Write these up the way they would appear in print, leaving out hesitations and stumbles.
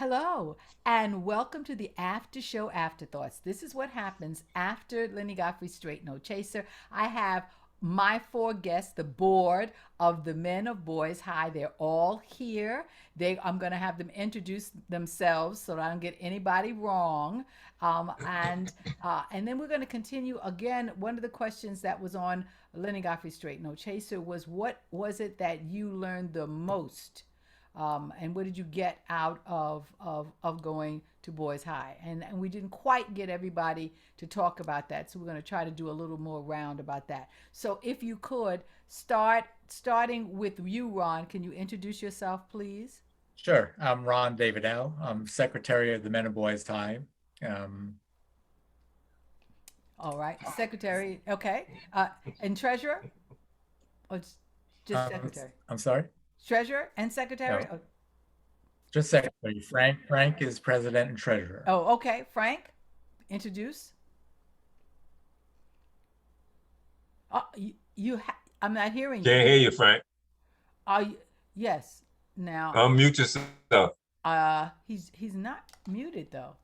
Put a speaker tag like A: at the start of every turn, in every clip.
A: Hello, and welcome to the After Show Afterthoughts. This is what happens after Lenny Godfrey's Straight No Chaser. I have my four guests, the board of the men of Boys High. They're all here. I'm going to have them introduce themselves so that I don't get anybody wrong. And then we're going to continue again. One of the questions that was on Lenny Godfrey's Straight No Chaser was, what was it that you learned the most, and what did you get out of going to Boys High? And we didn't quite get everybody to talk about that, so we're going to try to do a little more round about that. So if you could starting with you, Ron, can you introduce yourself, please?
B: Sure. I'm Ron Davidow. I'm Secretary of the Men and Boys High. Um,
A: All right, secretary. Okay, and treasurer, or just
B: um,
A: secretary?
B: I'm sorry?
A: Treasurer and secretary.
B: No,
A: Oh,
B: just Secretary. Frank is President and Treasurer.
A: oh, okay. Frank, introduce. I'm not hearing you.
C: Can't hear you, Frank.
A: Are you? Yes. Now,
C: Unmute yourself.
A: he's not muted though.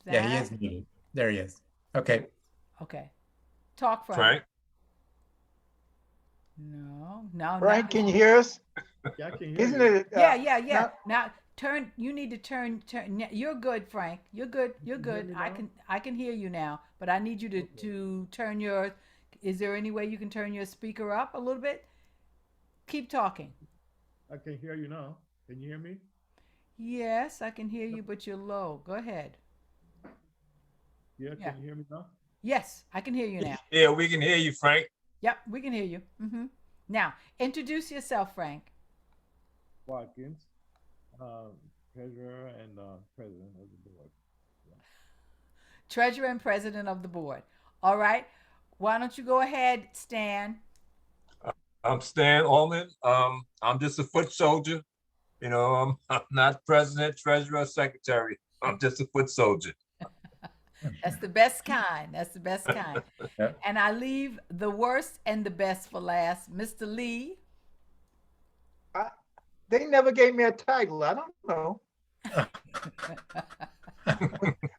B: Yeah, he
A: That
B: is muted. There he is. Okay.
A: okay. Talk, Frank.
C: Frank.
A: No, no,
D: Frank,
A: now.
D: can you hear us?
E: Yeah, I can hear
D: Isn't
E: you.
D: it?
A: Yeah, yeah, yeah.
D: Now,
A: Now turn. You need to turn. You're good, Frank. You're good. You're
E: You hear
A: good.
E: me
A: I
E: now?
A: can hear you now, but I need you to
E: Okay.
A: turn your. Is there any way you can turn your speaker up a little bit? Keep talking.
E: I can hear you now. Can you hear me?
A: Yes, I can hear you, but you're low. Go ahead.
E: Yeah,
A: Yeah.
E: can you hear me now?
A: Yes, I can hear you now.
C: Yeah, we can hear you, Frank.
A: Yep, we can hear you. Now, introduce yourself, Frank.
E: Watkins, um, treasurer and president of the board. Yeah.
A: Treasurer and president of the board. All right. Why don't you go ahead, Stan?
C: I'm Stan Allman. I'm just a foot soldier. I'm not president, treasurer, secretary. I'm just a foot soldier.
A: That's the best kind. That's the best kind.
B: Yeah.
A: And I leave the worst and the best for last. Mr. Lee.
D: I, they never gave me a title. I don't know.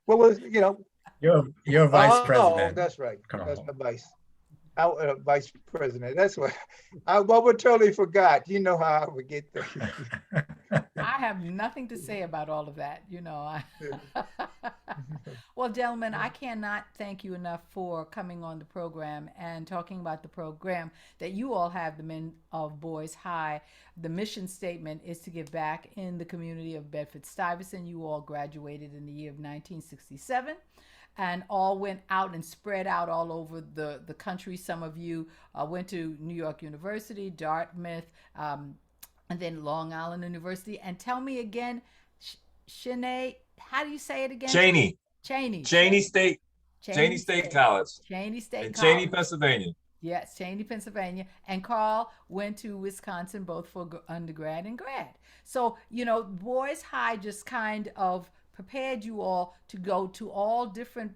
D: What was,
B: You're Vice
D: oh,
B: President.
D: that's right.
B: Come
D: That's
B: on.
D: the vice president. That's what I totally forgot. You know how I forget things.
A: I have nothing to say about all of that. Well, gentlemen, I cannot thank you enough for coming on the program and talking about the program that you all have, the Men of Boys High. The mission statement is to give back in the community of Bedford-Stuyvesant. You all graduated in the year of 1967 and all went out and spread out all over the country. Some of you went to New York University, Dartmouth, and then Long Island University. And tell me again, Shanae, how do you say it again?
C: Cheney.
A: Cheney.
C: Cheney State. Cheney State College.
A: Cheney State
C: In
A: College.
C: Cheney, Pennsylvania.
A: Yes, Cheney, Pennsylvania. And Carl went to Wisconsin both for undergrad and grad. So, Boys High just kind of prepared you all to go to all different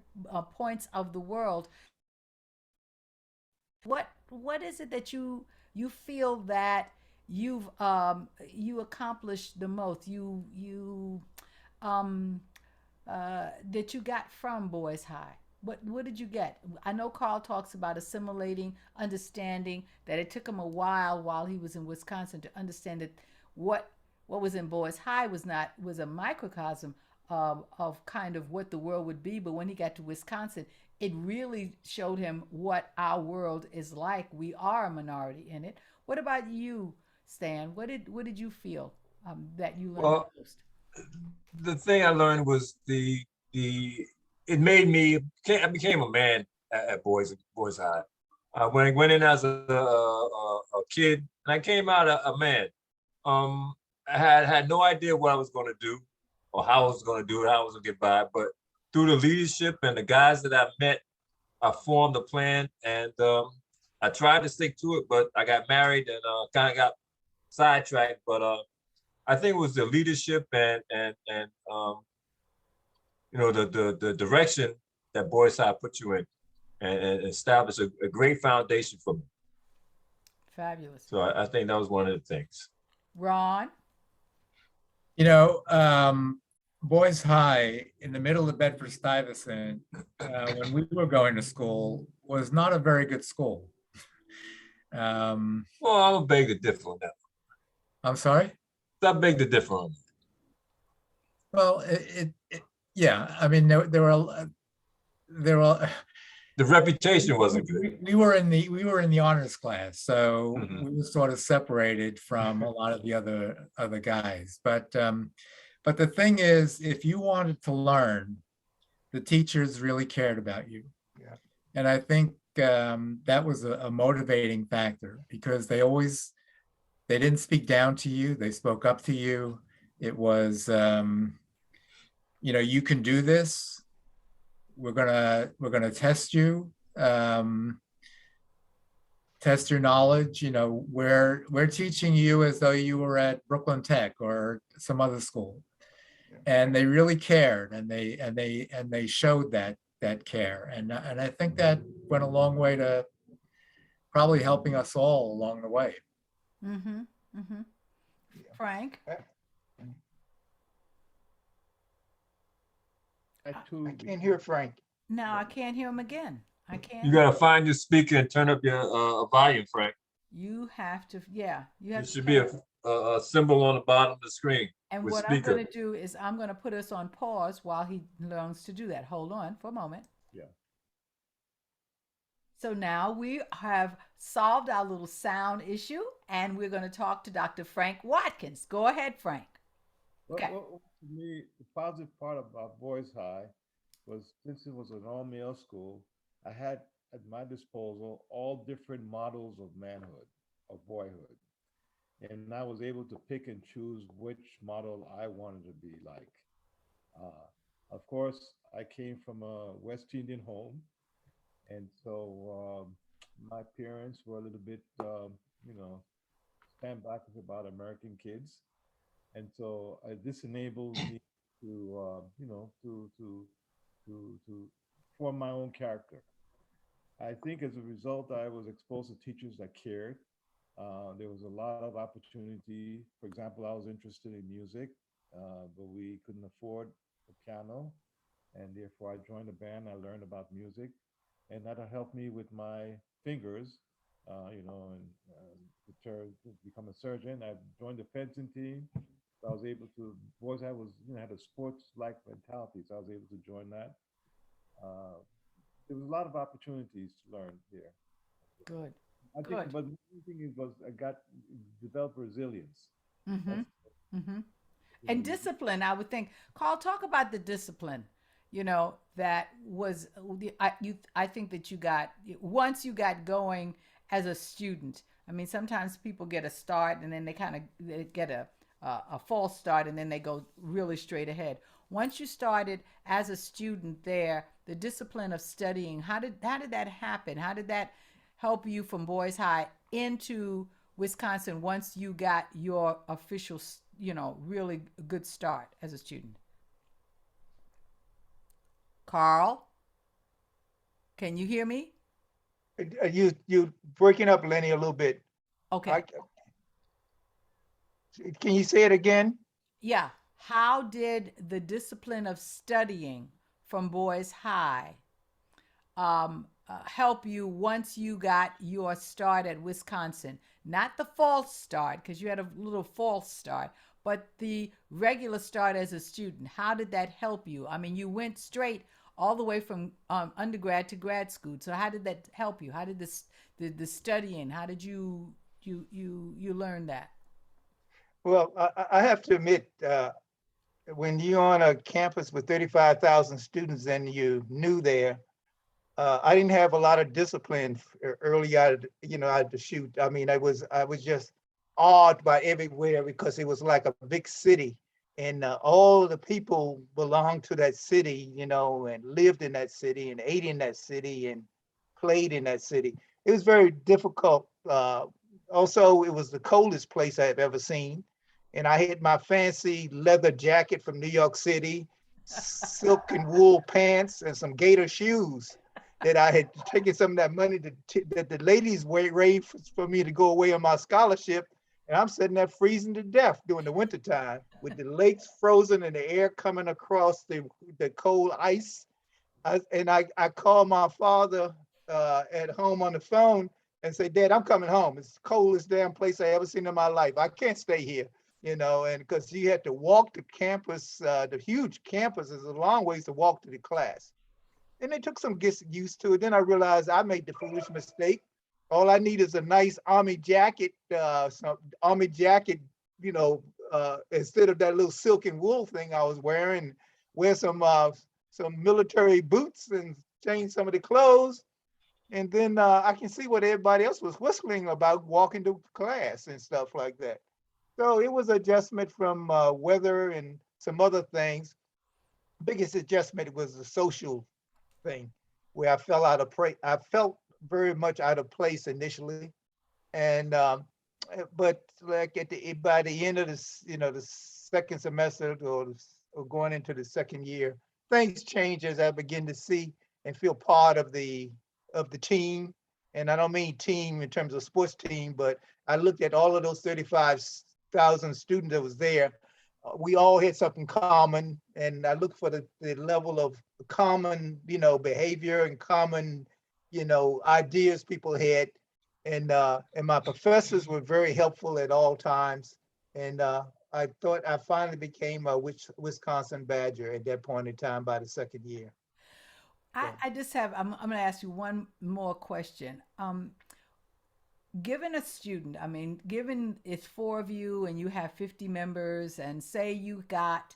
A: points of the world. What is it that you feel that you accomplished the most? Um that you got from Boys High? What did you get? I know Carl talks about assimilating, understanding that it took him a while he was in Wisconsin to understand that what was in Boys High was a microcosm of kind of what the world would be. But when he got to Wisconsin, it really showed him what our world is like. We are a minority in it. What about you, Stan? What did you feel that you learned
C: Well,
A: the most?
C: the thing I learned was it made me. I became a man at Boys High. When I went in as a kid, and I came out a man. I had no idea what I was going to do, or how I was going to do it, how I was going to get by. But through the leadership and the guys that I met, I formed a plan, and I tried to stick to it. But I got married and kind of got sidetracked. But I think it was the leadership and the direction that Boys High put you in, and established a great foundation for me.
A: Fabulous.
C: So I think that was one of the things.
A: Ron?
B: You know, um, Boys High in the middle of Bedford-Stuyvesant, when we were going to school, was not a very good school.
C: Well, I would beg to differ on that.
B: I'm sorry?
C: I beg to differ on that.
B: Well, yeah, I mean, there were,
C: The reputation wasn't good.
B: we were in the honors class, so
C: Mhm.
B: we were sort of separated from a lot of the other guys. But the thing is, if you wanted to learn, the teachers really cared about you.
D: Yeah.
B: And I think that was a motivating factor because they didn't speak down to you, they spoke up to you. It was, you can do this. We're gonna test you, test your knowledge. We're teaching you as though you were at Brooklyn Tech or some other school. And they really cared, and they showed that care, and I think that went a long way to probably helping us all along the way.
A: Mm-hmm. Mm-hmm. Frank?
E: I too.
D: I can't hear Frank.
A: No, I can't hear him again. I can't.
C: You gotta find your speaker and turn up your volume, Frank.
A: You have to, yeah. You have
C: There
A: to
C: should be a symbol on the bottom of the screen.
A: And
C: with
A: what
C: speaker.
A: I'm going to do is I'm going to put us on pause while he learns to do that. Hold on for a moment.
E: Yeah.
A: So now we have solved our little sound issue, and we're going to talk to Dr. Frank Watkins. Go ahead, Frank. Okay.
E: Well, to me, the positive part about Boys High was since it was an all-male school, I had at my disposal all different models of manhood, of boyhood. And I was able to pick and choose which model I wanted to be like. Of course, I came from a West Indian home, and so my parents were a little bit, stand back about American kids, and so this enabled me to, to form my own character. I think as a result, I was exposed to teachers that cared. There was a lot of opportunity. For example, I was interested in music, but we couldn't afford a piano. And therefore, I joined a band. I learned about music. And that helped me with my fingers, and to become a surgeon. I joined the fencing team. So I was able to, boys, I was, had a sports-like mentality. So I was able to join that. There was a lot of opportunities to learn here.
A: Good.
E: I think,
A: Good.
E: but the main thing is was I got developed resilience.
A: Mm-hmm.
E: That's
A: Mm-hmm. And discipline, I would think. Carl, talk about the discipline. That was I think that you got once you got going as a student. I mean, sometimes people get a start and then they get a false start and then they go really straight ahead. Once you started as a student there, the discipline of studying, how did that happen? How did that help you from Boys High into Wisconsin once you got your official, really good start as a student? Carl, can you hear me?
D: You breaking up, Lenny, a little bit.
A: Okay.
D: Can you say it again?
A: Yeah. How did the discipline of studying from Boys High help you once you got your start at Wisconsin? Not the false start, because you had a little false start, but the regular start as a student. How did that help you? I mean, you went straight all the way from undergrad to grad school. So how did that help you? How did the studying? How did you learn that?
D: Well, I have to admit, when you're on a campus with 35,000 students and you new there, I didn't have a lot of discipline early out of the shoot. I mean, I was just awed by everywhere because it was like a big city, and all the people belonged to that city, and lived in that city and ate in that city and played in that city. It was very difficult. Also, it was the coldest place I've ever seen. And I had my fancy leather jacket from New York City, silk and wool pants, and some gator shoes that I had taken some of that money that the ladies raised for me to go away on my scholarship And I'm sitting there freezing to death during the wintertime with the lakes frozen and the air coming across the cold ice. I called my father at home on the phone and say, Dad, I'm coming home. It's the coldest damn place I ever seen in my life. I can't stay here, and because you had to walk to campus, the huge campus is a long ways to walk to the class. And it took some getting used to it. Then I realized I made the foolish mistake. All I need is a nice army jacket, some army jacket, instead of that little silk and wool thing I was wearing. Wear some military boots and change some of the clothes. And then I can see what everybody else was whistling about walking to class and stuff like that. So it was adjustment from weather and some other things. Biggest adjustment was the social thing, where I felt very much out of place initially, and but like by the end of this, the second semester or going into the second year, things change as I begin to see and feel part of the team. And I don't mean team in terms of sports team, but I looked at all of those 35,000 students that was there. We all had something common, and I look for the level of common, behavior and common, ideas people had. And my professors were very helpful at all times. And I thought I finally became a Wisconsin Badger at that point in time by the second year. So,
A: I just have, I'm going to ask you one more question. Given a student, I mean, given it's four of you and you have 50 members, and say you got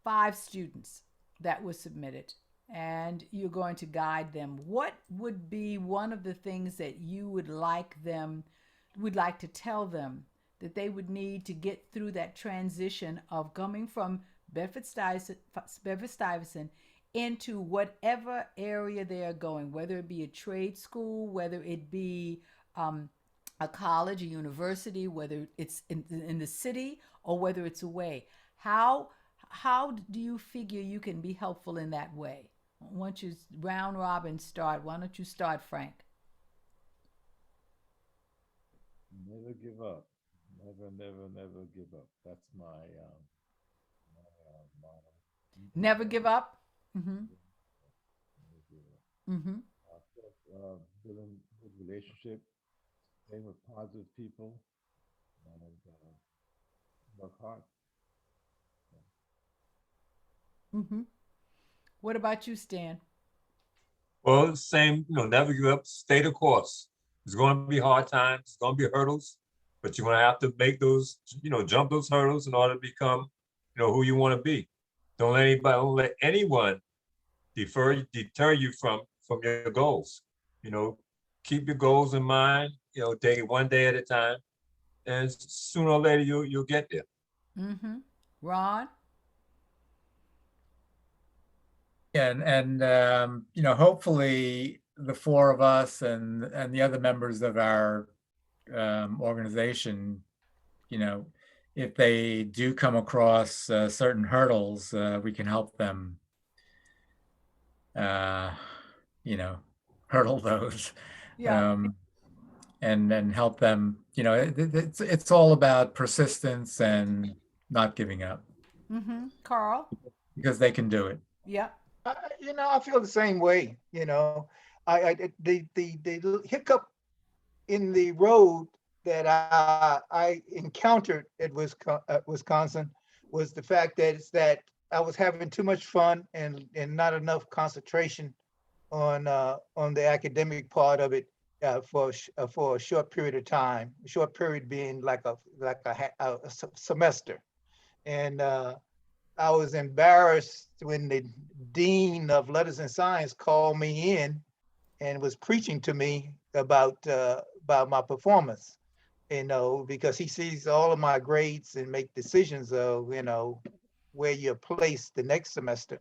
A: five students that were submitted and you're going to guide them, what would be one of the things that you would like to tell them that they would need to get through that transition of coming from Bedford Stuyvesant into whatever area they are going, whether it be a trade school, whether it be um, a college, a university, whether it's in the city or whether it's away. How do you figure you can be helpful in that way? Once you round robin start, why don't you start, Frank?
E: Never give up. Never, never, never give up. That's my motto.
A: Never give up. Mm-hmm.
E: Never give up.
A: Mm-hmm.
E: Of course, building good relationship, staying with positive people, and work hard.
A: Mm-hmm. What about you, Stan?
C: Well, same, never give up, stay the course. It's going to be hard times, it's going to be hurdles, but you're going to have to make those, jump those hurdles in order to become, who you want to be. Don't let anyone deter you from your goals. You know, keep your goals in mind, take it one day at a time, and sooner or later you'll get there.
A: Mm-hmm. Ron?
B: And hopefully the four of us and the other members of our organization, you know, if they do come across certain hurdles, we can help them, uh, you know, hurdle those,
A: Yeah.
B: um, and help them. It's all about persistence and not giving up
A: Mm-hmm. Carl?
B: because they can do it.
A: Yeah.
D: I feel the same way. The hiccup in the road that I encountered at Wisconsin was the fact that I was having too much fun and not enough concentration on the academic part of it for a short period of time. A short period being like a semester, and I was embarrassed when the dean of letters and science called me in and was preaching to me about my performance. Because he sees all of my grades and make decisions of where you're placed the next semester.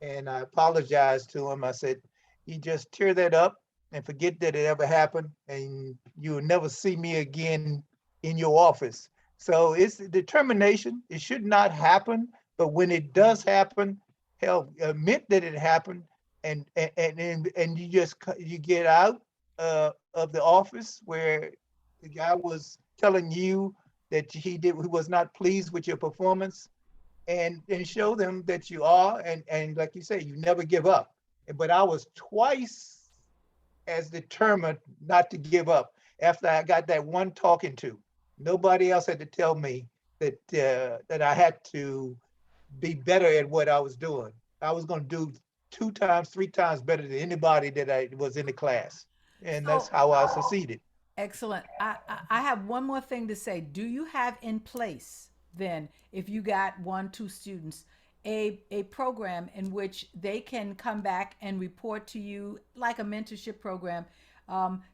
D: And I apologized to him. I said, "You just tear that up and forget that it ever happened, and you'll never see me again in your office." So it's determination. It should not happen, but when it does happen, hell, admit that it happened, and you get out of the office where the guy was telling you that he was not pleased with your performance, and show them that you are, and like you say, you never give up. But I was twice as determined not to give up after I got that one talking to. Nobody else had to tell me that I had to be better at what I was doing. I was going to do 2 times, 3 times better than anybody that I was in the class, and that's
A: So
D: how I succeeded.
A: excellent. I have one more thing to say. Do you have in place then, if you got 1, 2 students, a program in which they can come back and report to you like a mentorship program,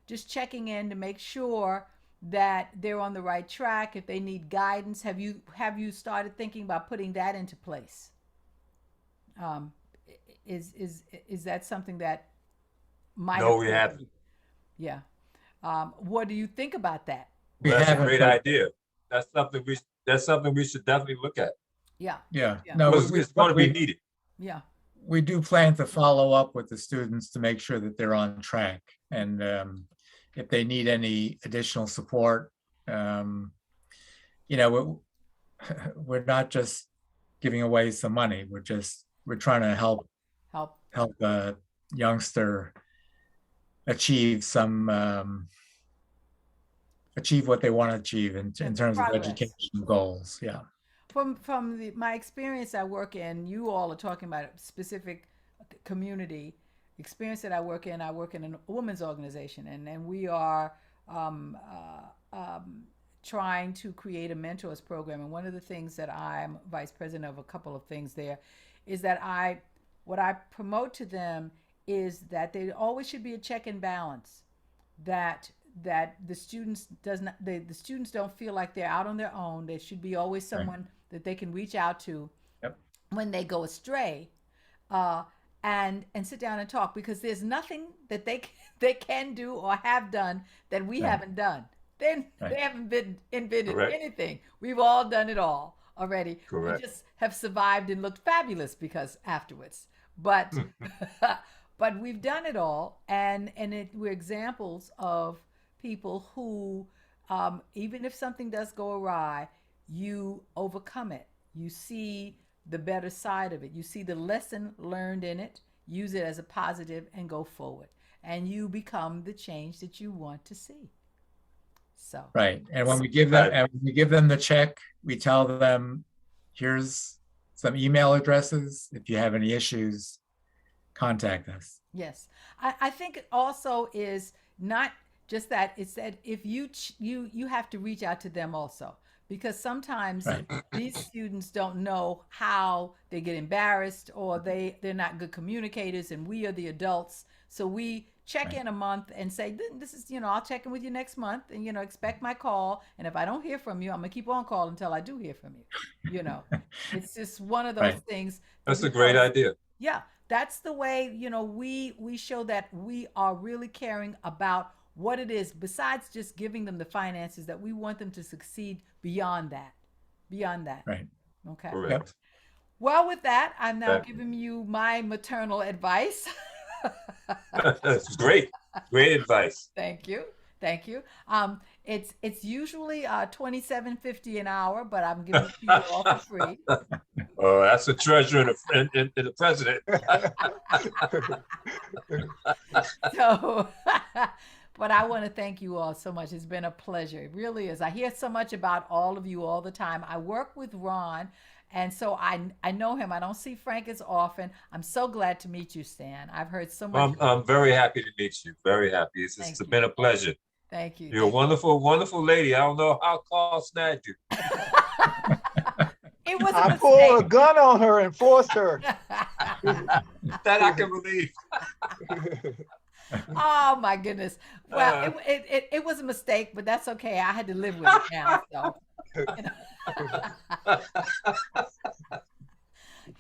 A: just checking in to make sure that they're on the right track? If they need guidance, have you started thinking about putting that into place? Um, is that something that might
C: No, we
A: occur to
C: haven't.
A: you? Yeah. What do you think about that?
B: We
C: Well, that's a
B: haven't,
C: great
B: but
C: idea. That's something we should definitely look at.
A: Yeah.
B: yeah,
A: Yeah.
B: no,
C: Because it's going to be needed.
A: Yeah.
B: we do plan to follow up with the students to make sure that they're on track. And if they need any additional support, um, you know, we're not just giving away some money. We're trying to help
A: Help.
B: a youngster achieve achieve what they want to achieve in terms of
A: Progress.
B: education goals. Yeah.
A: From my experience I work in, you all are talking about a specific community experience that I work in. I work in a women's organization, and we are trying to create a mentors program. And one of the things that I'm vice president of, a couple of things there, is that what I promote to them is that there always should be a check and balance, that the students does not the students don't feel like they're out on their own. There should be always someone that they can reach out to
B: Yep.
A: when they go astray, uh, and sit down and talk, because there's nothing that they can do or have done that we
B: Right.
A: haven't done. They
B: Right.
A: haven't been invented
C: Correct.
A: anything. We've all done it all already.
C: Correct.
A: We just have survived and looked fabulous because afterwards. But but we've done it all, and we're examples of people who, even if something does go awry, you overcome it. You see the better side of it. You see the lesson learned in it, use it as a positive, and go forward. And you become the change that you want to see. So
B: Right. And when we give them the check, we tell them, here's some email addresses. If you have any issues, contact us.
A: yes, I think it also is not just that. It's that if you have to reach out to them also, because sometimes
B: Right.
A: these students don't know how. They get embarrassed, or they're not good communicators, and we are the adults, so we check
B: Right.
A: in a month and say, this is, I'll check in with you next month, and expect my call, and if I don't hear from you, I'm gonna keep on calling until I do hear from you. It's just one of those
B: Right.
A: things.
C: That's a great
A: because-
C: idea.
A: Yeah, that's the way, we show that we are really caring about what it is, besides just giving them the finances, that we want them to succeed beyond that.
B: Right.
A: Okay.
C: Correct.
A: Well, with that, I'm now
C: That-
A: giving you my maternal advice.
C: That's great. Great advice.
A: Thank you. It's usually $27.50 an hour, but I'm giving it to you all for free.
C: Oh, that's a treasure and the president.
A: So, but I want to thank you all so much. It's been a pleasure. It really is. I hear so much about all of you all the time. I work with Ron, and so I know him. I don't see Frank as often. I'm so glad to meet you, Stan. I've heard so much.
C: I'm very happy to meet you. Very happy. It's
A: Thank you.
C: been a pleasure.
A: Thank you.
C: You're a wonderful, wonderful lady. I don't know how Carl snagged you.
A: It was a
D: I pulled a
A: mistake.
D: gun on her and forced her.
C: That I can believe.
A: Oh my goodness. Well, it was a mistake, but that's okay. I had to live with it now. So.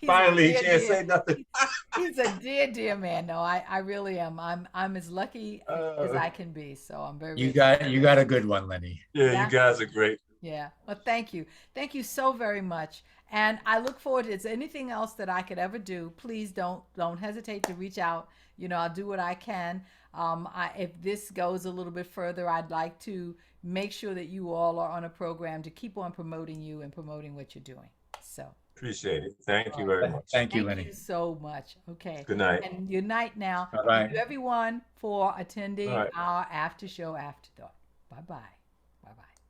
A: He's a
C: Finally, he
A: dear,
C: can't
A: dear-
C: say nothing.
A: He's a dear man. No, I really am. I'm as lucky as I can be. So I'm very.
B: You got a good one, Lynnie.
C: Yeah,
A: Yeah.
C: you guys are great.
A: Yeah. Well, thank you. Thank you so very much. And I look forward to it. Is there anything else that I could ever do? Please don't hesitate to reach out. I'll do what I can. If this goes a little bit further, I'd like to make sure that you all are on a program to keep on promoting you and promoting what you're doing. So
C: Appreciate it. Thank you very much.
B: Thank you,
A: thank
B: Lynnie.
A: you so much. Okay.
C: Good night.
A: And good night now.
B: Bye-bye.
A: Thank you everyone for attending
C: All right.
A: our after show afterthought. Bye bye.